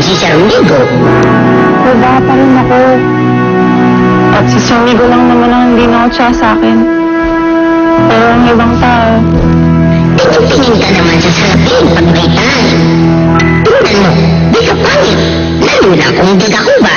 si Sir Migo. Baba pa rin ako. At si Sir Migo lang naman ang hindi nakatsa sa akin. Pero ang ibang tao. Tingin ka naman sa salamin pag may tayo. Tingnan mo, di ka pangit. Lalo na kung hindi ka kuba.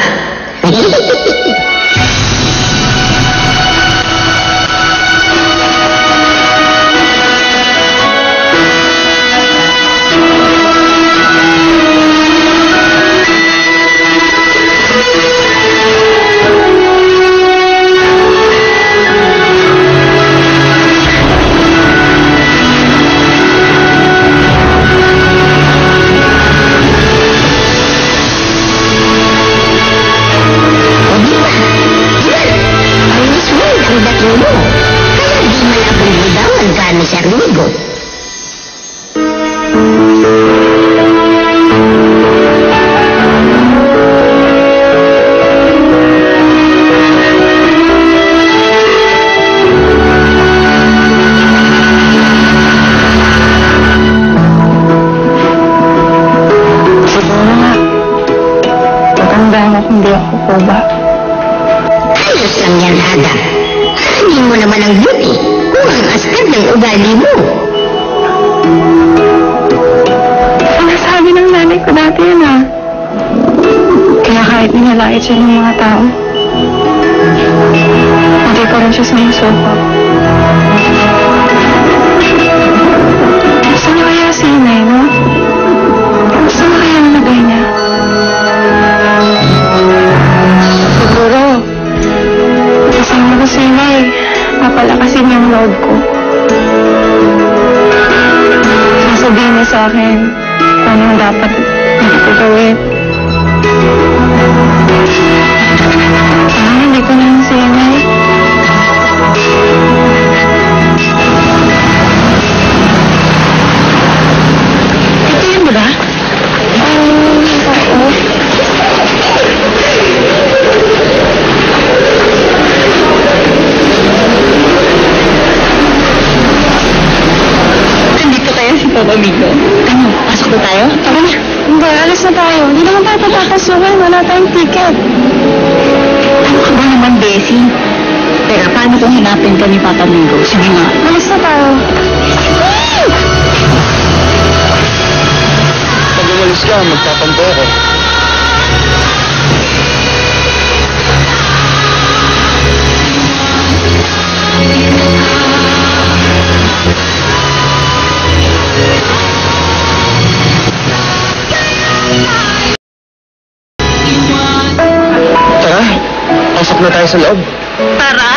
Sir Migo. Siguro nga, matandaan ako hindi ako kuba. Ayos lang yan, Ada. Hindi mo naman ang beauty. Kung ang askan ng ugali mo. Ang sabi ng nanay ko dati yan ah. Kaya kahit nilalait siya ng mga tao, hindi ko rin siya sumusuko. Saan kaya si Inay, no? Saan kaya nalagay niya? Siguro, kasama ko si Inay. Papalakasin yung loob ko. Sasabihin niya sa akin kung anong dapat hindi ko gawin. Hindi ko na yung sinay. Ito yun ba? Oo. Papa Migo. Ano, pasok na tayo? Tara na. Hindi, alis na tayo. Hindi naman tayo papapasukin. Wala tayong ticket. Ano ka ba naman, Bessie? Pero paano kung hinapin ka ni Papa Migo? Sige nga. Alis na tayo. Pag umalis ka, magtatampo ako. Tara, pasok na tayo sa loob. Tara!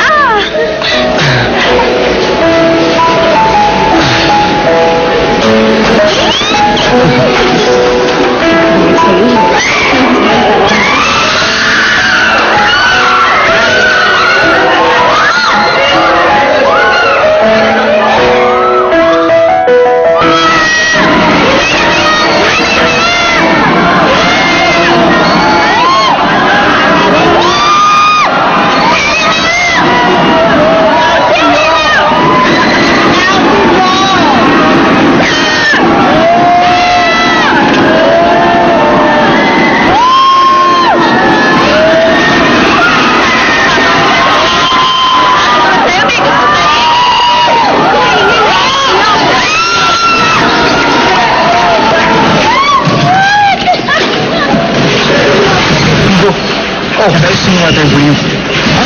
Oh, there's some water for you. Ha?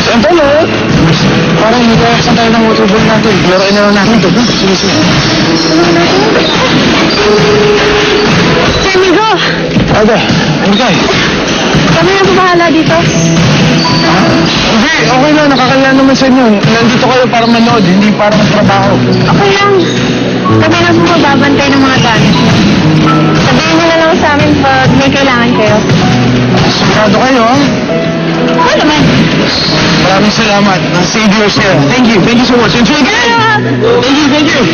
Saan tayo? Parang hindi kaya saan tayo ng water ball natin. Laruin na lang natin ito. Sige, sige. Sir Migo! Ada, ano ka? Kami na bahala dito. Hindi, okay na. Nakakaya naman sa inyo. Nandito kayo para manood, hindi para magtrabaho. Okay lang. Kami na po mababantay ng mga gamit niyo. Sabihin mo na lang sa amin pag may kailangan kayo. Sigurado kayo, ha? Oo naman. Maraming salamat. Save yourself. Thank you. Thank you so much. Enjoy the game. Thank you. Thank you.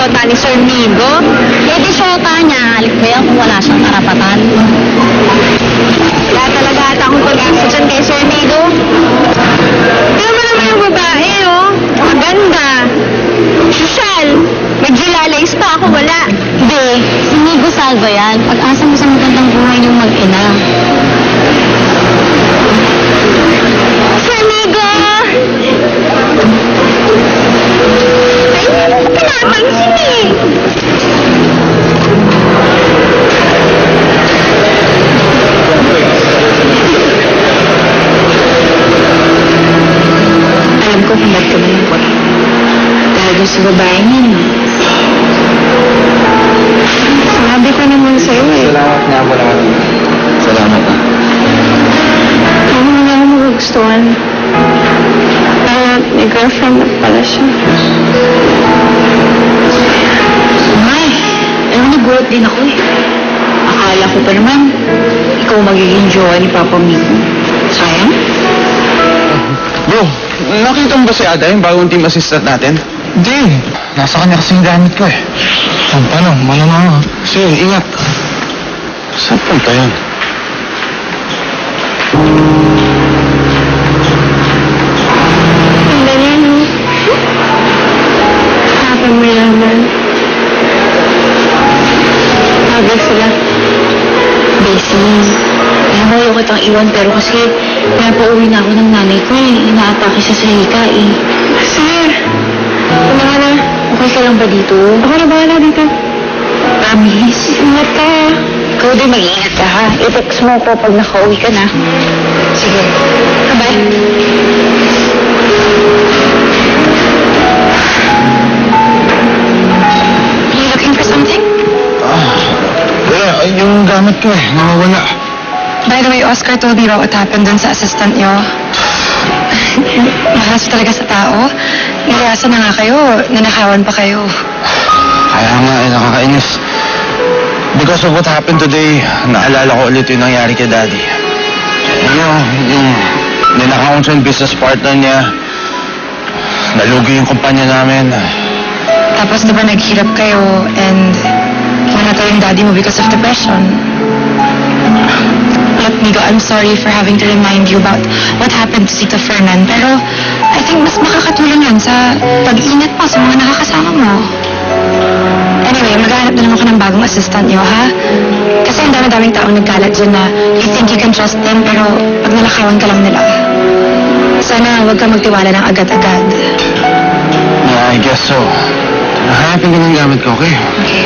shota ni Sir Migo? Eh, di syota niya. Halik ba yan kung wala siyang karapatan? Wala talaga ata akong pag-asa dyan kay Sir Migo. Pero mo naman yung babae, oh. Maganda. Sosyal. Mag-Julalays pa ako, wala. Hindi, si Migo Salva yan. Pag-asa mo sa magandang buhay niyong mag-ina. Sir Migo! Ay, hindi mo pinapansin eh. Alam ko kung ba't ka malungkot. Dahil doon sa babae niya. Sabi ko naman sa'yo eh. Salamat nga po naman. Salamat ah. Ano mo nga mo gustuhan? May girlfriend na pala siya. May, alam mo, nagulat din ako eh. Akala ko pa naman, ikaw magiging jowa ni Papa Migo. Sayang? Bro, nakita mo ba si Ada, yung bagong team assistant natin? Hindi. Nasa kanya kasi yung gamit ko eh. Paano? Malamang ah. Sige, ingat. Saan punta yun? Ang ganyan, no? Happy mo naman. Habag sila. Bessie, alam mo, ayaw kitang iwan pero kasi pinapauwi na ako ng nanay ko eh. Inaatake siya sa hika eh. Sir, kumana. Okay ka lang ba dito? Ako na bahala dito. Promise? Ingat ka. Ikaw din mag-iingat ka ha. I-text mo ko pag nakauwi ka na. Sige. Bye. You looking for something? Yung gamit ko eh, nawawala. By the way, Oscar told me about what happened dun sa assistant niyo. Malas talaga sa tao. Niliyasan na nga kayo. Nanakawan pa kayo. Kaya nga eh, nakakainis. Because of what happened today, naalala ko ulit yung nangyari kay Daddy. Yung ninakaw ko sa business partner niya. Nalugi yung kumpanya namin. Tapos diba naghirap kayo and namatay yung daddy mo because of depression. Look, Migo, I'm sorry for having to remind you about what happened to Tito Fernan. Pero I think mas makakatulong yun sa pag-ingat mo sa mga nakakasama mo. Anyway, maghahanap na naman ako ng bagong assistant niyo, ha? Kasi ang dami-daming taong nagkalat dyan na you think you can trust them pero pag nalakawan ka lang nila. Sana huwag ka magtiwala ng agad-agad. Yeah, I guess so. Hanapin ko ng gamit ko, okay? Okay.